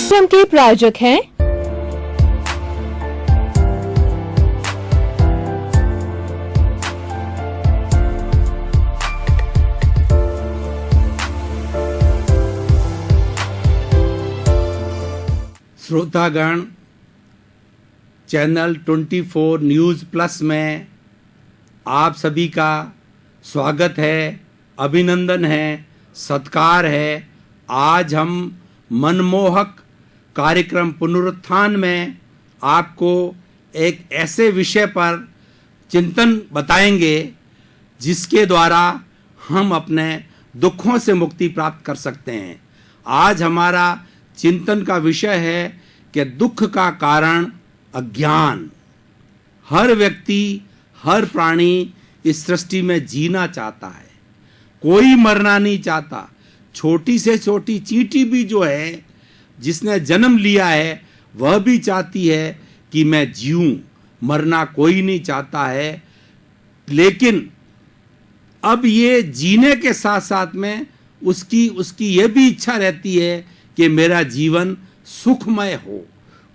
कार्यक्रम के प्रायोजक हैं श्रोतागण, चैनल 24 न्यूज़ प्लस में आप सभी का स्वागत है, अभिनंदन है, सत्कार है। आज हम मनमोहक कार्यक्रम पुनरुत्थान में आपको एक ऐसे विषय पर चिंतन बताएंगे जिसके द्वारा हम अपने दुखों से मुक्ति प्राप्त कर सकते हैं। आज हमारा चिंतन का विषय है कि दुख का कारण अज्ञान। हर व्यक्ति, हर प्राणी इस सृष्टि में जीना चाहता है, कोई मरना नहीं चाहता। छोटी से छोटी चींटी भी जो है, जिसने जन्म लिया है, वह भी चाहती है कि मैं जीऊं। मरना कोई नहीं चाहता है, लेकिन अब ये जीने के साथ साथ में उसकी ये भी इच्छा रहती है कि मेरा जीवन सुखमय हो।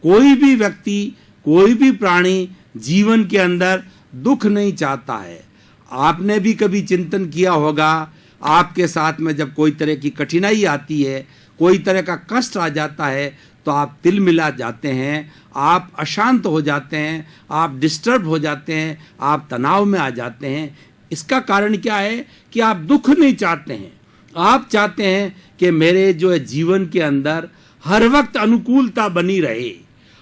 कोई भी व्यक्ति, कोई भी प्राणी जीवन के अंदर दुख नहीं चाहता है। आपने भी कभी चिंतन किया होगा, आपके साथ में जब कोई तरह की कठिनाई आती है, कोई तरह का कष्ट आ जाता है, तो आप तिलमिला जाते हैं, आप अशांत हो जाते हैं, आप डिस्टर्ब हो जाते हैं, आप तनाव में आ जाते हैं। इसका कारण क्या है कि आप दुख नहीं चाहते हैं। आप चाहते हैं कि मेरे जो है जीवन के अंदर हर वक्त अनुकूलता बनी रहे।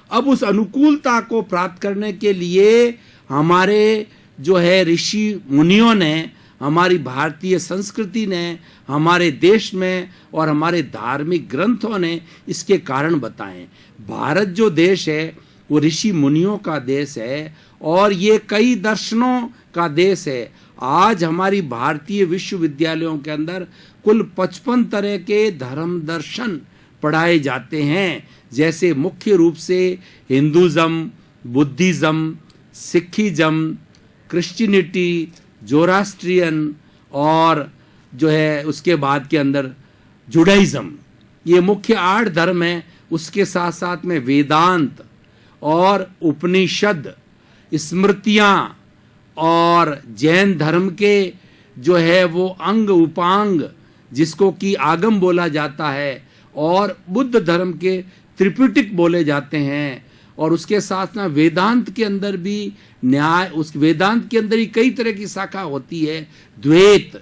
अब उस अनुकूलता को प्राप्त करने के लिए हमारे जो है ऋषि मुनियों ने, हमारी भारतीय संस्कृति ने, हमारे देश में और हमारे धार्मिक ग्रंथों ने इसके कारण बताए। भारत जो देश है वो ऋषि मुनियों का देश है और ये कई दर्शनों का देश है। आज हमारी भारतीय विश्वविद्यालयों के अंदर कुल 55 तरह के धर्म दर्शन पढ़ाए जाते हैं, जैसे मुख्य रूप से Hinduism, Buddhism, Sikhism, Christianity, Zoroastrian और जो है उसके बाद के अंदर जुडाइज़्म। ये मुख्य 8 धर्म हैं। उसके साथ साथ में वेदांत और उपनिषद, स्मृतियाँ और जैन धर्म के जो है वो अंग उपांग, जिसको कि आगम बोला जाता है, और बुद्ध धर्म के त्रिपिटक बोले जाते हैं। और उसके साथ में वेदांत के अंदर भी न्याय, उस वेदांत के अंदर ही कई तरह की शाखा होती है, द्वैत,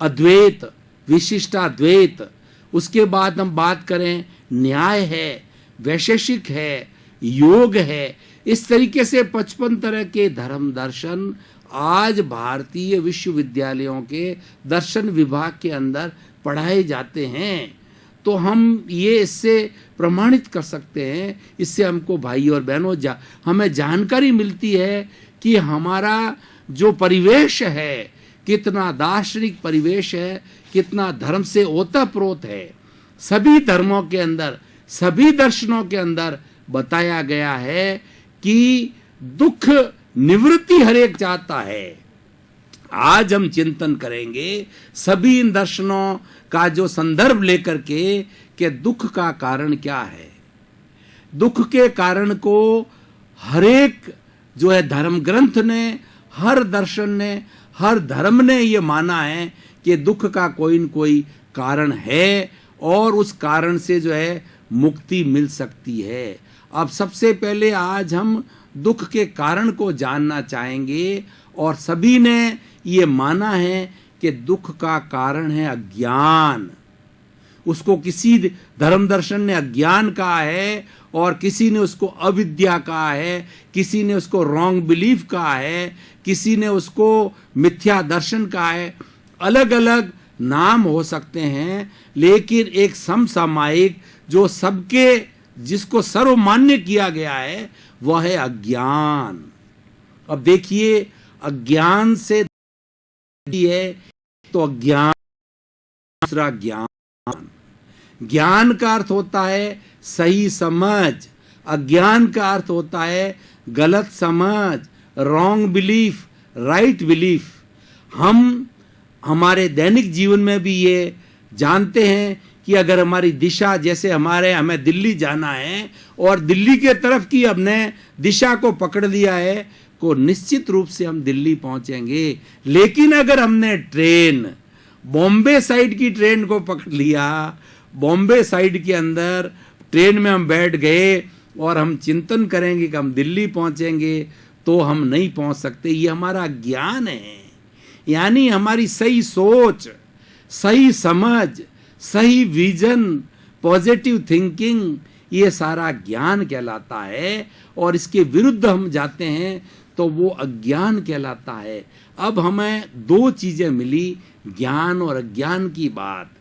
अद्वैत, विशिष्टाद्वैत। उसके बाद हम बात करें न्याय है, वैशेषिक है, योग है। इस तरीके से 55 तरह के धर्म दर्शन आज भारतीय विश्वविद्यालयों के दर्शन विभाग के अंदर पढ़ाए जाते हैं। तो हम ये इससे प्रमाणित कर सकते हैं, इससे हमको भाई और बहनों हमें जानकारी मिलती है कि हमारा जो परिवेश है, कितना दार्शनिक परिवेश है, कितना धर्म से ओतप्रोत है। सभी धर्मों के अंदर, सभी दर्शनों के अंदर बताया गया है कि दुख निवृत्ति हर एक चाहता है। आज हम चिंतन करेंगे सभी इन दर्शनों का जो संदर्भ लेकर के कि दुख का कारण क्या है। दुख के कारण को हर एक जो है धर्म ग्रंथ ने, हर दर्शन ने, हर धर्म ने ये माना है कि दुख का कोई न कोई कारण है और उस कारण से जो है मुक्ति मिल सकती है। अब सबसे पहले आज हम दुख के कारण को जानना चाहेंगे और सभी ने ये माना है कि दुख का कारण है अज्ञान। उसको किसी धर्म दर्शन ने अज्ञान कहा है और किसी ने उसको अविद्या कहा है, किसी ने उसको रॉन्ग बिलीफ कहा है, किसी ने उसको मिथ्या दर्शन कहा है। अलग अलग नाम हो सकते हैं, लेकिन एक समसामयिक जो सबके, जिसको सर्वमान्य किया गया है, वह है अज्ञान। अब देखिए, अज्ञान से है तो अज्ञान, दूसरा ज्ञान। ज्ञान का अर्थ होता है सही समझ, अज्ञान का अर्थ होता है गलत समझ, रॉन्ग बिलीफ, राइट बिलीफ। हम हमारे दैनिक जीवन में भी ये जानते हैं कि अगर हमारी दिशा, जैसे हमें दिल्ली जाना है और दिल्ली के तरफ की हमने दिशा को पकड़ लिया है, को निश्चित रूप से हम दिल्ली पहुंचेंगे। लेकिन अगर हमने ट्रेन, बॉम्बे साइड की ट्रेन को पकड़ लिया, बॉम्बे साइड के अंदर ट्रेन में हम बैठ गए और हम चिंतन करेंगे कि हम दिल्ली पहुंचेंगे, तो हम नहीं पहुंच सकते। ये हमारा ज्ञान है, यानी हमारी सही सोच, सही समझ, सही विजन, पॉजिटिव थिंकिंग, ये सारा ज्ञान कहलाता है। और इसके विरुद्ध हम जाते हैं तो वो अज्ञान कहलाता है। अब हमें दो चीजें मिली, ज्ञान और अज्ञान की बात।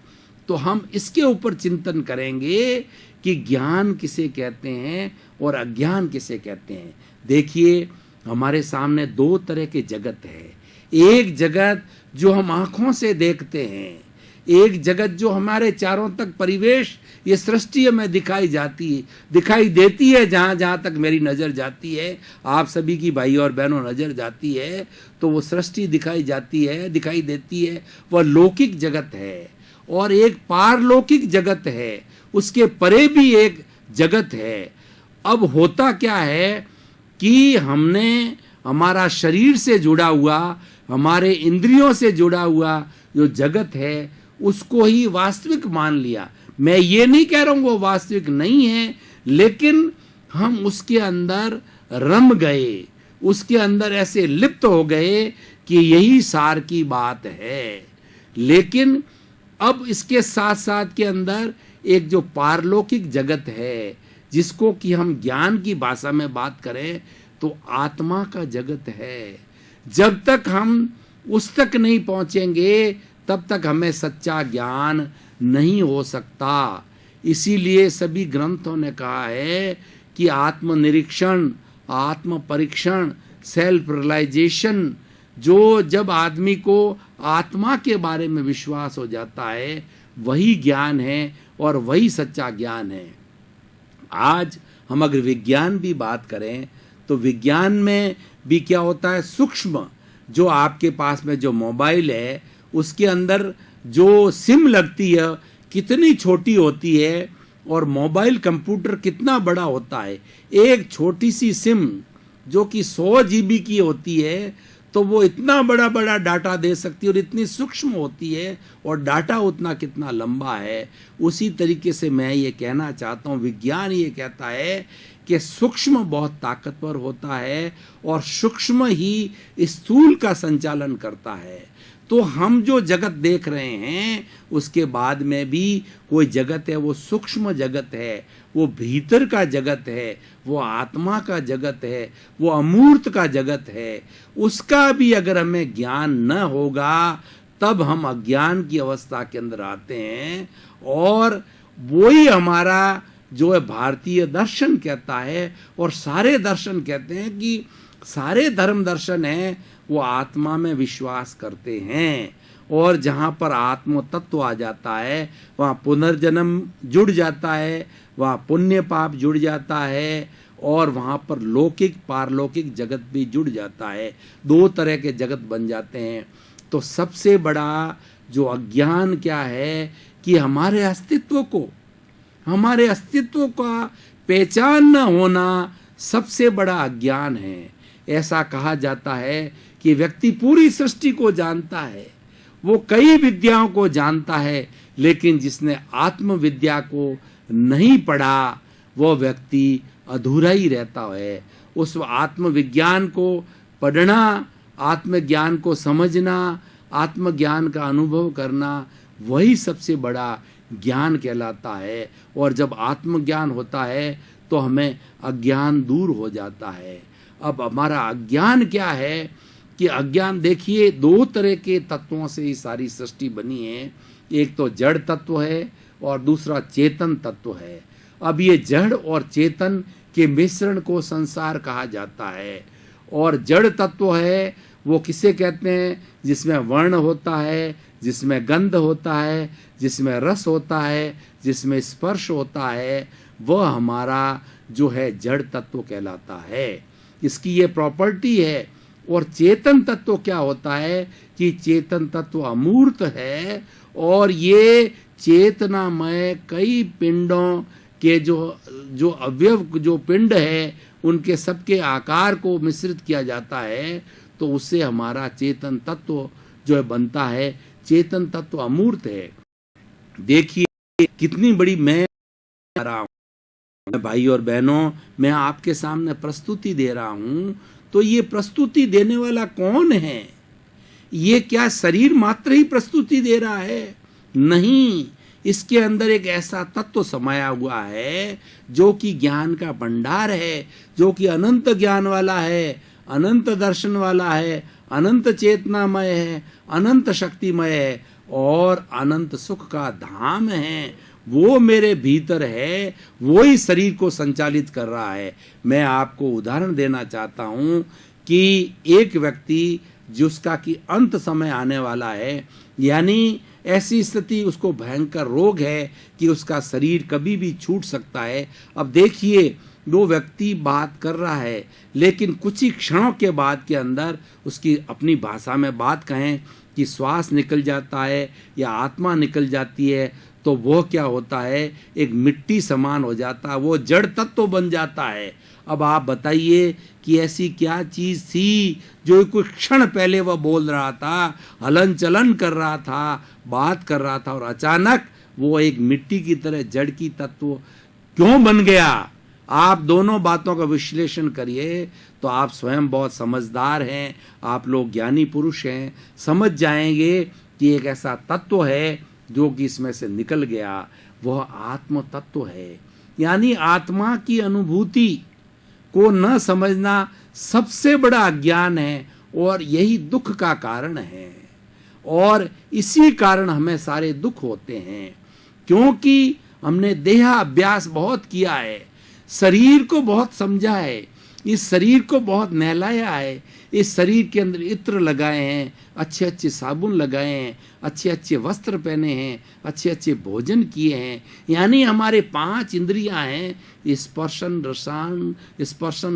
तो हम इसके ऊपर चिंतन करेंगे कि ज्ञान किसे कहते हैं और अज्ञान किसे कहते हैं। देखिए, हमारे सामने दो तरह के जगत है। एक जगत जो हम आंखों से देखते हैं, एक जगत जो हमारे चारों तक परिवेश, ये सृष्टि हमें दिखाई देती है। जहां जहां तक मेरी नजर जाती है, आप सभी की भाई और बहनों नजर जाती है, तो वो सृष्टि दिखाई देती है, वह लौकिक जगत है। और एक पारलौकिक जगत है, उसके परे भी एक जगत है। अब होता क्या है कि हमने हमारा शरीर से जुड़ा हुआ, हमारे इंद्रियों से जुड़ा हुआ जो जगत है, उसको ही वास्तविक मान लिया। मैं ये नहीं कह रहा हूं वो वास्तविक नहीं है, लेकिन हम उसके अंदर रम गए, उसके अंदर ऐसे लिप्त हो गए कि यही सार की बात है। लेकिन अब इसके साथ साथ के अंदर एक जो पारलौकिक जगत है, जिसको कि हम ज्ञान की भाषा में बात करें तो आत्मा का जगत है। जब तक हम उस तक नहीं पहुंचेंगे, तब तक हमें सच्चा ज्ञान नहीं हो सकता। इसीलिए सभी ग्रंथों ने कहा है कि आत्मनिरीक्षण, आत्म परीक्षण, सेल्फ रियलाइजेशन, जो जब आदमी को आत्मा के बारे में विश्वास हो जाता है, वही ज्ञान है और वही सच्चा ज्ञान है। आज हम अगर विज्ञान भी बात करें तो विज्ञान में भी क्या होता है, सूक्ष्म, जो आपके पास में जो मोबाइल है उसके अंदर जो सिम लगती है कितनी छोटी होती है, और मोबाइल कंप्यूटर कितना बड़ा होता है। एक छोटी सी सिम जो कि 100 GB की होती है, तो वो इतना बड़ा बड़ा डाटा दे सकती है और इतनी सूक्ष्म होती है, और डाटा उतना कितना लंबा है। उसी तरीके से मैं ये कहना चाहता हूँ, विज्ञान ये कहता है कि सूक्ष्म बहुत ताकतवर होता है और सूक्ष्म ही स्थूल का संचालन करता है। तो हम जो जगत देख रहे हैं उसके बाद में भी कोई जगत है, वो सूक्ष्म जगत है, वो भीतर का जगत है, वो आत्मा का जगत है, वो अमूर्त का जगत है। उसका भी अगर हमें ज्ञान न होगा, तब हम अज्ञान की अवस्था के अंदर आते हैं। और वही हमारा जो है भारतीय दर्शन कहता है, और सारे दर्शन कहते हैं कि सारे धर्म दर्शन हैं वो आत्मा में विश्वास करते हैं। और जहाँ पर आत्म तत्व आ जाता है, वहाँ पुनर्जन्म जुड़ जाता है, वहाँ पुण्य पाप जुड़ जाता है, और वहाँ पर लौकिक पारलौकिक जगत भी जुड़ जाता है। दो तरह के जगत बन जाते हैं। तो सबसे बड़ा जो अज्ञान क्या है कि हमारे अस्तित्व का पहचान न होना सबसे बड़ा अज्ञान है। ऐसा कहा जाता है कि व्यक्ति पूरी सृष्टि को जानता है, वो कई विद्याओं को जानता है, लेकिन जिसने आत्मविद्या को नहीं पढ़ा वो व्यक्ति अधूरा ही रहता है। उस आत्मविज्ञान को पढ़ना, आत्मज्ञान को समझना, आत्मज्ञान का अनुभव करना, वही सबसे बड़ा ज्ञान कहलाता है। और जब आत्मज्ञान होता है तो हमें अज्ञान दूर हो जाता है। अब हमारा अज्ञान क्या है कि अज्ञान, देखिए, दो तरह के तत्वों से ही सारी सृष्टि बनी है। एक तो जड़ तत्व है और दूसरा चेतन तत्व है। अब ये जड़ और चेतन के मिश्रण को संसार कहा जाता है। और जड़ तत्व है वो किसे कहते हैं, जिसमें वर्ण होता है, जिसमें गंध होता है, जिसमें रस होता है, जिसमें स्पर्श होता है, वह हमारा जो है जड़ तत्व कहलाता है। इसकी ये प्रॉपर्टी है। और चेतन तत्व क्या होता है कि चेतन तत्व अमूर्त है और ये चेतनामय कई पिंडों के जो अवयव जो पिंड है उनके सबके आकार को मिश्रित किया जाता है, तो उससे हमारा चेतन तत्व जो है बनता है। चेतन तत्व अमूर्त है। देखिए कितनी बड़ी मैं रहा हूं भाई और बहनों, मैं आपके सामने प्रस्तुति दे रहा हूं, तो ये प्रस्तुति देने वाला कौन है? ये क्या शरीर मात्र ही प्रस्तुति दे रहा है? नहीं, इसके अंदर एक ऐसा तत्व समाया हुआ है जो कि ज्ञान का भंडार है, जो कि अनंत ज्ञान वाला है, अनंत दर्शन वाला है, अनंत चेतनामय है, अनंत शक्तिमय है और अनंत सुख का धाम है। वो मेरे भीतर है, वो ही शरीर को संचालित कर रहा है। मैं आपको उदाहरण देना चाहता हूं कि एक व्यक्ति जिसका कि अंत समय आने वाला है, यानी ऐसी स्थिति उसको भयंकर रोग है कि उसका शरीर कभी भी छूट सकता है। अब देखिए वो व्यक्ति बात कर रहा है, लेकिन कुछ ही क्षणों के बाद के अंदर उसकी अपनी भाषा में बात कहें कि श्वास निकल जाता है या आत्मा निकल जाती है, तो वो क्या होता है, एक मिट्टी समान हो जाता है, वो जड़ तत्व बन जाता है। अब आप बताइए कि ऐसी क्या चीज थी जो कुछ क्षण पहले वह बोल रहा था, हलन चलन कर रहा था, बात कर रहा था, और अचानक वो एक मिट्टी की तरह जड़ की तत्व क्यों बन गया? आप दोनों बातों का विश्लेषण करिए तो आप स्वयं बहुत समझदार हैं, आप लोग ज्ञानी पुरुष हैं, समझ जाएंगे कि एक ऐसा तत्व है जो कि इसमें से निकल गया, वह आत्म तत्व है। यानी आत्मा की अनुभूति को न समझना सबसे बड़ा अज्ञान है और यही दुख का कारण है, और इसी कारण हमें सारे दुख होते हैं, क्योंकि हमने देह अभ्यास बहुत किया है, शरीर को बहुत समझा है, इस शरीर को बहुत नहलाया है, इस शरीर के अंदर इत्र लगाए हैं, अच्छे अच्छे साबुन लगाए हैं, अच्छे अच्छे वस्त्र पहने हैं, अच्छे अच्छे भोजन किए हैं। यानी हमारे 5 इंद्रियां हैं, स्पर्शन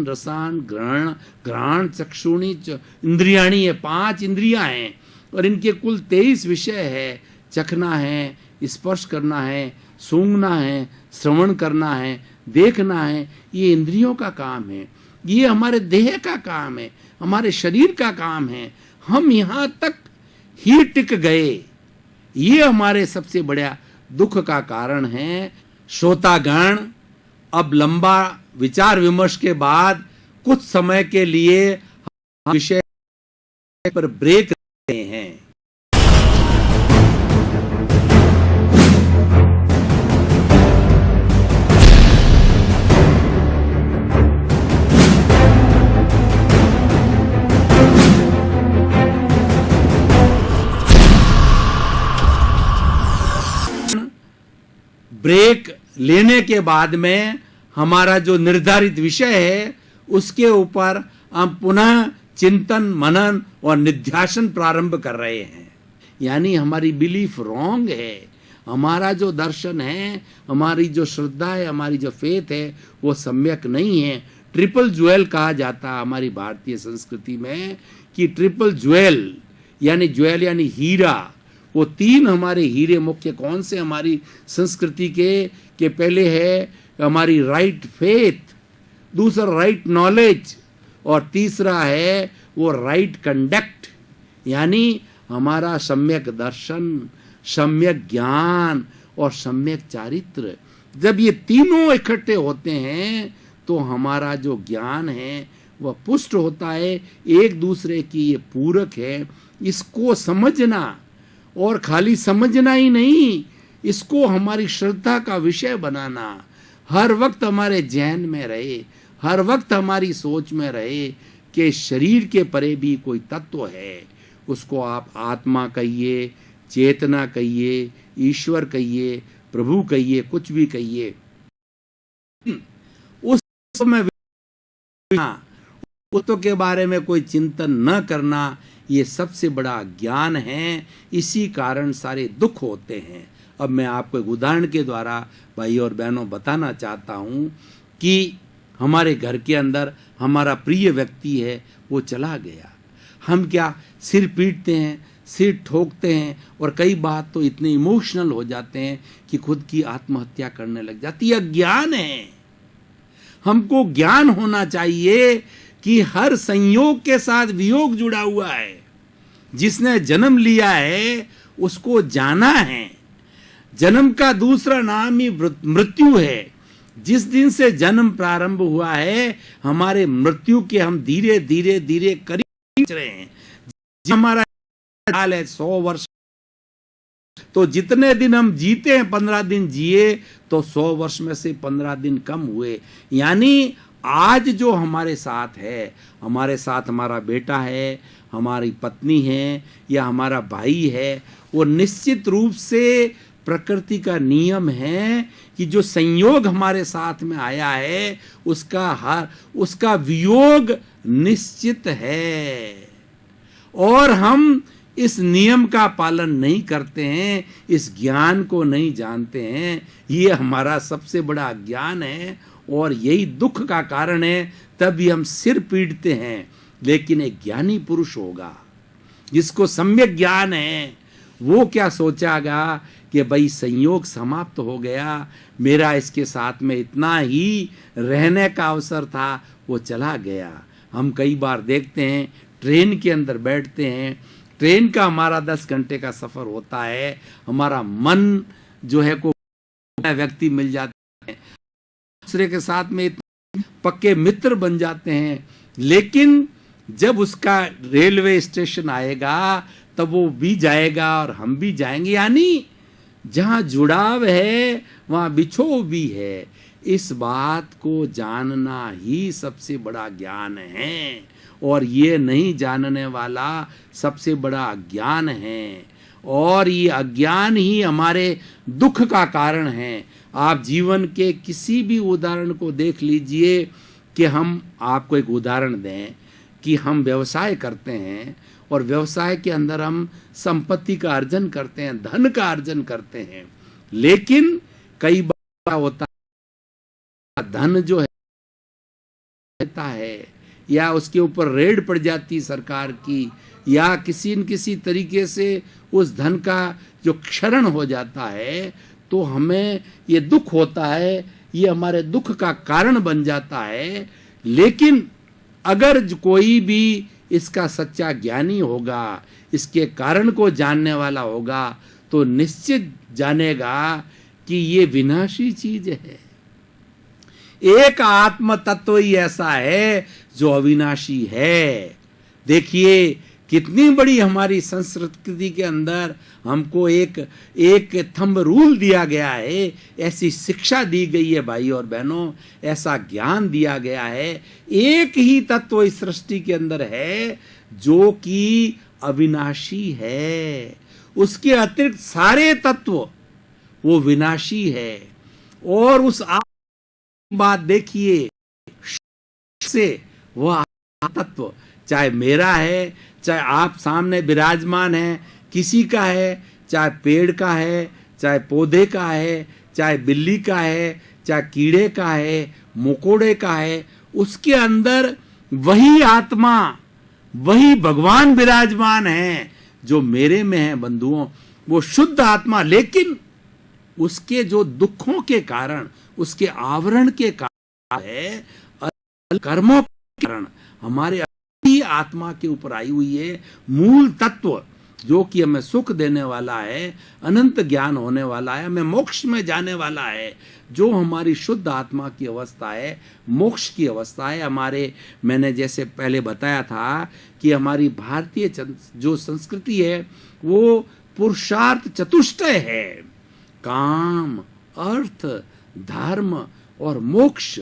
रसान घ्राण चक्षुणी इंद्रियाणी, ये 5 इंद्रियां हैं और इनके कुल 23 विषय है। चखना है, स्पर्श करना है, सूंघना है, श्रवण करना है, देखना है, ये इंद्रियों का काम है, ये हमारे देह का काम है, हमारे शरीर का काम है। हम यहाँ तक ही टिक गए, ये हमारे सबसे बड़ा दुख का कारण है। श्रोतागण, अब लंबा विचार विमर्श के बाद कुछ समय के लिए विषय पर ब्रेक रहे हैं। ब्रेक लेने के बाद में हमारा जो निर्धारित विषय है उसके ऊपर हम पुनः चिंतन मनन और निध्यासन प्रारंभ कर रहे हैं। यानी हमारी बिलीफ रॉन्ग है, हमारा जो दर्शन है, हमारी जो श्रद्धा है, हमारी जो फेथ है, वो सम्यक नहीं है। ट्रिपल ज्वेल कहा जाता है हमारी भारतीय संस्कृति में कि ट्रिपल ज्वेल यानी हीरा, वो 3 हमारे हीरे मुख्य कौन से हमारी संस्कृति के पहले है हमारी राइट फेथ, दूसरा राइट नॉलेज और तीसरा है वो राइट कंडक्ट, यानी हमारा सम्यक दर्शन, सम्यक ज्ञान और सम्यक चारित्र। जब ये तीनों इकट्ठे होते हैं तो हमारा जो ज्ञान है वह पुष्ट होता है, एक दूसरे की ये पूरक है। इसको समझना, और खाली समझना ही नहीं, इसको हमारी श्रद्धा का विषय बनाना, हर वक्त हमारे जहन में रहे, हर वक्त हमारी सोच में रहे कि शरीर के परे भी कोई तत्व है। उसको आप आत्मा कहिए, चेतना कहिए, ईश्वर कहिए, प्रभु कहिए, कुछ भी कहिए। उस समय तत्व के बारे में कोई चिंतन न करना, ये सबसे बड़ा ज्ञान है। इसी कारण सारे दुख होते हैं। अब मैं आपको एक उदाहरण के द्वारा भाई और बहनों बताना चाहता हूँ कि हमारे घर के अंदर हमारा प्रिय व्यक्ति है, वो चला गया। हम क्या सिर पीटते हैं, सिर ठोकते हैं और कई बार तो इतने इमोशनल हो जाते हैं कि खुद की आत्महत्या करने लग जाती है। ज्ञान है, हमको ज्ञान होना चाहिए कि हर संयोग के साथ वियोग जुड़ा हुआ है। जिसने जन्म लिया है उसको जाना है। जन्म का दूसरा नाम ही मृत्यु है। जिस दिन से जन्म प्रारंभ हुआ है हमारे मृत्यु के हम धीरे धीरे धीरे करीब रहे हैं। हमारा हाल है 100 वर्ष, तो जितने दिन हम जीते हैं 15 दिन जिए तो 100 वर्ष में से 15 दिन कम हुए। यानी आज जो हमारे साथ है, हमारे साथ हमारा बेटा है, हमारी पत्नी है या हमारा भाई है, वो निश्चित रूप से प्रकृति का नियम है कि जो संयोग हमारे साथ में आया है उसका वियोग निश्चित है। और हम इस नियम का पालन नहीं करते हैं, इस ज्ञान को नहीं जानते हैं। ये हमारा सबसे बड़ा अज्ञान है और यही दुख का कारण है। तभी हम सिर पीटते हैं। लेकिन एक ज्ञानी पुरुष होगा जिसको सम्यक ज्ञान है, वो क्या सोचेगा कि भाई संयोग समाप्त हो गया, मेरा इसके साथ में इतना ही रहने का अवसर था, वो चला गया। हम कई बार देखते हैं ट्रेन के अंदर बैठते हैं, ट्रेन का हमारा 10 घंटे का सफर होता है, हमारा मन जो है को व्यक्ति मिल जाते हैं, दूसरे के साथ में पक्के मित्र बन जाते हैं। लेकिन जब उसका रेलवे स्टेशन आएगा तब वो भी जाएगा और हम भी जाएंगे। यानी जहां जुड़ाव है वहां बिछोह भी है। इस बात को जानना ही सबसे बड़ा ज्ञान है और ये नहीं जानने वाला सबसे बड़ा अज्ञान है। और ये अज्ञान ही हमारे दुख का कारण है। आप जीवन के किसी भी उदाहरण को देख लीजिए कि हम आपको एक उदाहरण दें कि हम व्यवसाय करते हैं और व्यवसाय के अंदर हम संपत्ति का अर्जन करते हैं, धन का अर्जन करते हैं। लेकिन कई बार होता है धन जो है या उसके ऊपर रेड पड़ जाती सरकार की, या किसी न किसी तरीके से उस धन का जो क्षरण हो जाता है, तो हमें ये दुख होता है, ये हमारे दुख का कारण बन जाता है। लेकिन अगर कोई भी इसका सच्चा ज्ञानी होगा, इसके कारण को जानने वाला होगा, तो निश्चित जानेगा कि ये विनाशी चीज है। एक आत्म तत्व ही ऐसा है जो अविनाशी है। देखिए कितनी बड़ी हमारी संस्कृति के अंदर हमको एक थंब रूल दिया गया है, ऐसी शिक्षा दी गई है भाई और बहनों, ऐसा ज्ञान दिया गया है। एक ही तत्व इस सृष्टि के अंदर है जो कि अविनाशी है, उसके अतिरिक्त सारे तत्व वो विनाशी है। और उस बात देखिए से वह तत्व चाहे मेरा है, चाहे आप सामने विराजमान है किसी का है, चाहे पेड़ का है, चाहे पौधे का है, चाहे बिल्ली का है, चाहे कीड़े का है, मकोड़े का है, उसके अंदर वही आत्मा, वही भगवान विराजमान है जो मेरे में है बंधुओं, वो शुद्ध आत्मा। लेकिन उसके जो दुखों के कारण, उसके आवरण के कारण है, कर्मों के कारण हमारे आत्मा के ऊपर आई हुई है मूल तत्व जो कि हमें सुख देने वाला है, अनंत ज्ञान होने वाला है, हमें मोक्ष में जाने वाला है, जो हमारी शुद्ध आत्मा की अवस्था है, मोक्ष की अवस्था है। हमारे, मैंने जैसे पहले बताया था कि हमारी भारतीय जो संस्कृति है वो पुरुषार्थ चतुष्टय है, काम, अर्थ, धर्म और मोक्ष।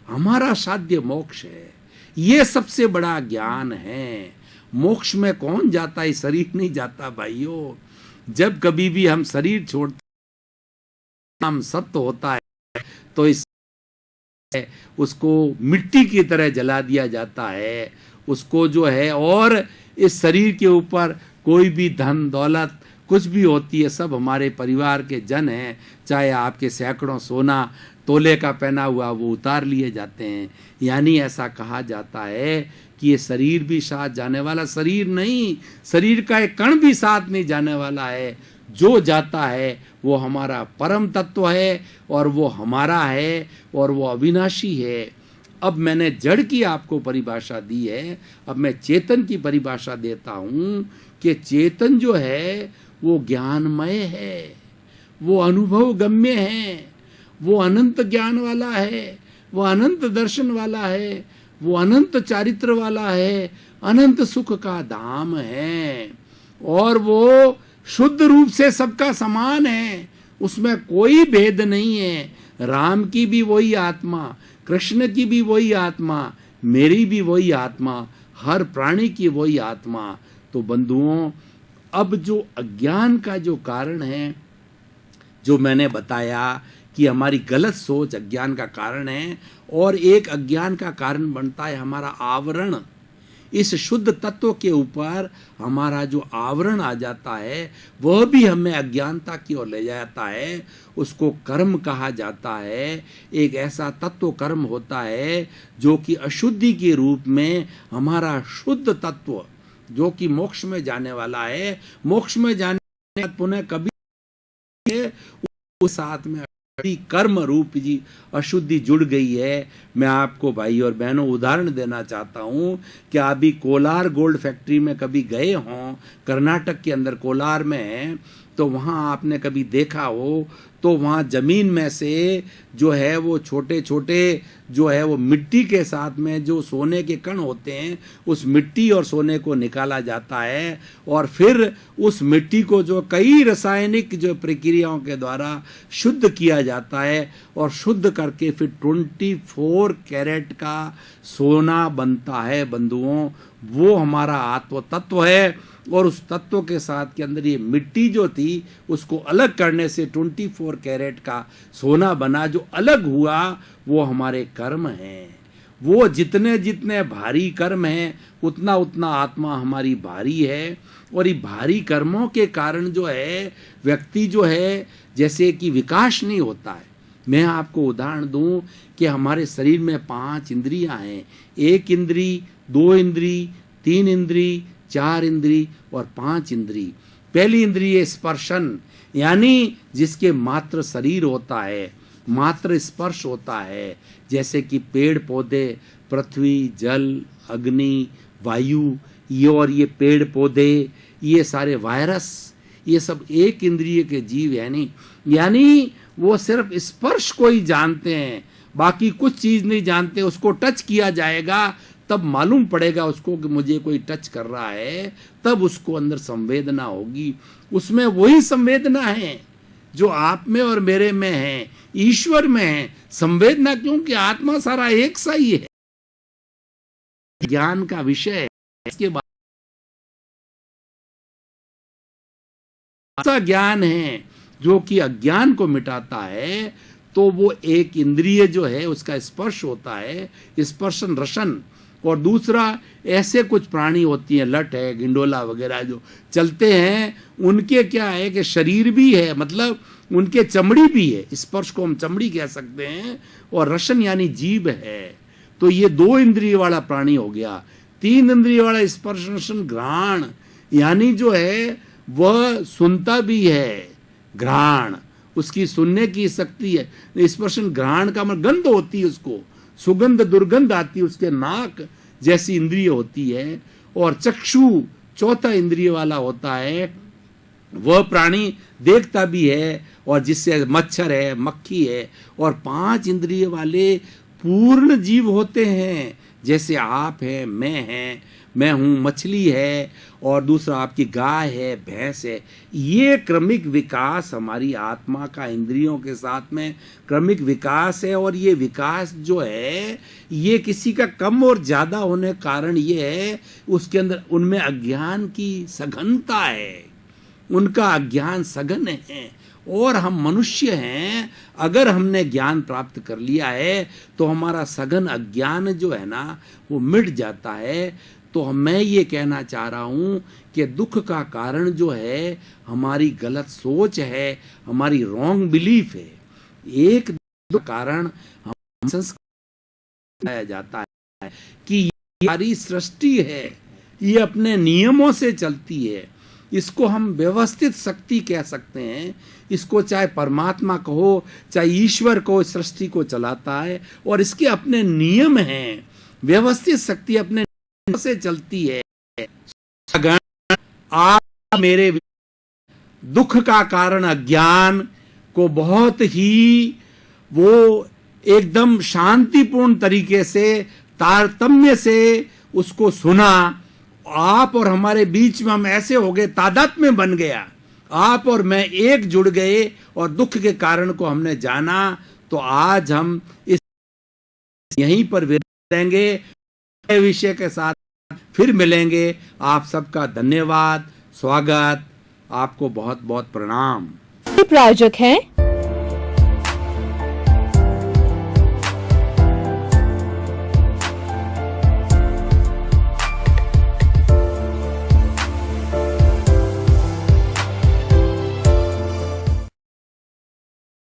हमारा साध्य मोक्ष है, ये सबसे बड़ा ज्ञान है। मोक्ष में कौन जाता है? शरीर नहीं जाता भाइयों। जब कभी भी हम शरीर छोड़ते हम सत्य होता है तो इस उसको मिट्टी की तरह जला दिया जाता है उसको जो है। और इस शरीर के ऊपर कोई भी धन दौलत कुछ भी होती है, सब हमारे परिवार के जन हैं, चाहे आपके सैकड़ों सोना तोले का पहना हुआ वो उतार लिए जाते हैं। यानी ऐसा कहा जाता है कि ये शरीर भी साथ जाने वाला शरीर नहीं, शरीर का एक कण भी साथ नहीं जाने वाला है। जो जाता है वो हमारा परम तत्व है और वो हमारा है और वो अविनाशी है। अब मैंने जड़ की आपको परिभाषा दी है, अब मैं चेतन की परिभाषा देता हूँ कि चेतन जो है वो ज्ञानमय है, वो अनुभव गम्य है, वो अनंत ज्ञान वाला है, वो अनंत दर्शन वाला है, वो अनंत चारित्र वाला है, अनंत सुख का धाम है और वो शुद्ध रूप से सबका समान है, उसमें कोई भेद नहीं है। राम की भी वही आत्मा, कृष्ण की भी वही आत्मा, मेरी भी वही आत्मा, हर प्राणी की वही आत्मा। तो बंधुओं, अब जो अज्ञान का जो कारण है, जो मैंने बताया कि हमारी गलत सोच अज्ञान का कारण है, और एक अज्ञान का कारण बनता है हमारा आवरण। इस शुद्ध तत्व के ऊपर हमारा जो आवरण आ जाता है वह भी हमें अज्ञानता की ओर ले जाता है। उसको कर्म कहा जाता है। एक ऐसा तत्व कर्म होता है जो कि अशुद्धि के रूप में हमारा शुद्ध तत्व जो कि मोक्ष में जाने वाला है, मोक्ष में जाने पुनः कभी उस साथ में कर्म रूप जी अशुद्धि जुड़ गई है। मैं आपको भाई और बहनों उदाहरण देना चाहता हूँ कि अभी कोलार गोल्ड फैक्ट्री में कभी गए हों, कर्नाटक के अंदर कोलार में, तो वहाँ आपने कभी देखा हो तो वहाँ जमीन में से जो है वो छोटे छोटे जो है वो मिट्टी के साथ में जो सोने के कण होते हैं, उस मिट्टी और सोने को निकाला जाता है और फिर उस मिट्टी को जो कई रासायनिक जो प्रक्रियाओं के द्वारा शुद्ध किया जाता है और शुद्ध करके फिर 24 कैरेट का सोना बनता है। बंधुओं, वो हमारा आत्म तत्व है और उस तत्व के साथ के अंदर ये मिट्टी जो थी उसको अलग करने से 24 कैरेट का सोना बना। जो अलग हुआ वो हमारे कर्म हैं। वो जितने जितने भारी कर्म हैं उतना उतना आत्मा हमारी भारी है। और ये भारी कर्मों के कारण जो है व्यक्ति जो है जैसे कि विकास नहीं होता है। मैं आपको उदाहरण दूं कि हमारे शरीर में 5 इंद्रियां हैं, 1 इंद्री, 2 इंद्री, 3 इंद्री, 4 इंद्री और 5 इंद्री। पहली इंद्रिय स्पर्शन, यानी जिसके मात्र शरीर होता है, मात्र स्पर्श होता है, जैसे कि पेड़ पौधे, पृथ्वी, जल, अग्नि, वायु, ये और ये पेड़ पौधे, ये सारे वायरस, ये सब एक इंद्रिय के जीव है। यानी वो सिर्फ स्पर्श को ही जानते हैं, बाकी कुछ चीज नहीं जानते। उसको टच किया जाएगा तब मालूम पड़ेगा उसको कि मुझे कोई टच कर रहा है, तब उसको अंदर संवेदना होगी। उसमें वही संवेदना है जो आप में और मेरे में है, ईश्वर में है संवेदना, क्योंकि आत्मा सारा एक सा ही है। ज्ञान का विषय है। इसके बाद ऐसा ज्ञान है जो कि अज्ञान को मिटाता है। तो वो एक इंद्रिय जो है उसका स्पर्श होता है, स्पर्शन रसन। और दूसरा ऐसे कुछ प्राणी होती हैं, लट है, गिंडोला वगैरह जो चलते हैं, उनके क्या है कि शरीर भी है, मतलब उनके चमड़ी भी है, स्पर्श को हम चमड़ी कह सकते हैं, और रसन यानी जीभ है। तो ये 2 इंद्रिय वाला प्राणी हो गया। 3 इंद्रिय वाला स्पर्श रसन घ्राण, यानी जो है वह सुनता भी है, घ्राण उसकी सुनने की शक्ति है। स्पर्शन घ्राण का मतलब गंध होती है, उसको सुगंध दुर्गंध आती है, उसके नाक जैसी इंद्रिय होती है। और चक्षु चौथा इंद्रिय वाला होता है, वह प्राणी देखता भी है और जिससे मच्छर है, मक्खी है। और 5 इंद्रिय वाले पूर्ण जीव होते हैं, जैसे आप हैं, मैं हूँ, मछली है, और दूसरा आपकी गाय है, भैंस है। ये क्रमिक विकास हमारी आत्मा का इंद्रियों के साथ में क्रमिक विकास है। और ये विकास जो है ये किसी का कम और ज़्यादा होने का कारण ये है उसके अंदर उनमें अज्ञान की सघनता है, उनका अज्ञान सघन है। और हम मनुष्य हैं, अगर हमने ज्ञान प्राप्त कर लिया है तो हमारा सघन अज्ञान जो है ना वो मिट जाता है। तो मैं ये कहना चाह रहा हूँ कि दुख का कारण जो है हमारी गलत सोच है, हमारी रॉन्ग बिलीफ है। एक कारण हम संस्कार जाता है कि ये सारी सृष्टि है, ये अपने नियमों से चलती है। इसको हम व्यवस्थित शक्ति कह सकते हैं। इसको चाहे परमात्मा कहो, चाहे ईश्वर को, सृष्टि को चलाता है और इसके अपने नियम हैं। व्यवस्थित शक्ति अपने नियम से चलती है। आप मेरे दुख का कारण अज्ञान को बहुत ही वो एकदम शांतिपूर्ण तरीके से, तारतम्य से उसको सुना। आप और हमारे बीच में हम ऐसे हो गए, तादात्म्य बन गया। आप और मैं एक जुड़ गए और दुख के कारण को हमने जाना। तो आज हम इस यहीं पर विराजेंगे, विषय के साथ फिर मिलेंगे। आप सबका धन्यवाद, स्वागत, आपको बहुत बहुत प्रणाम। प्रायोजक हैं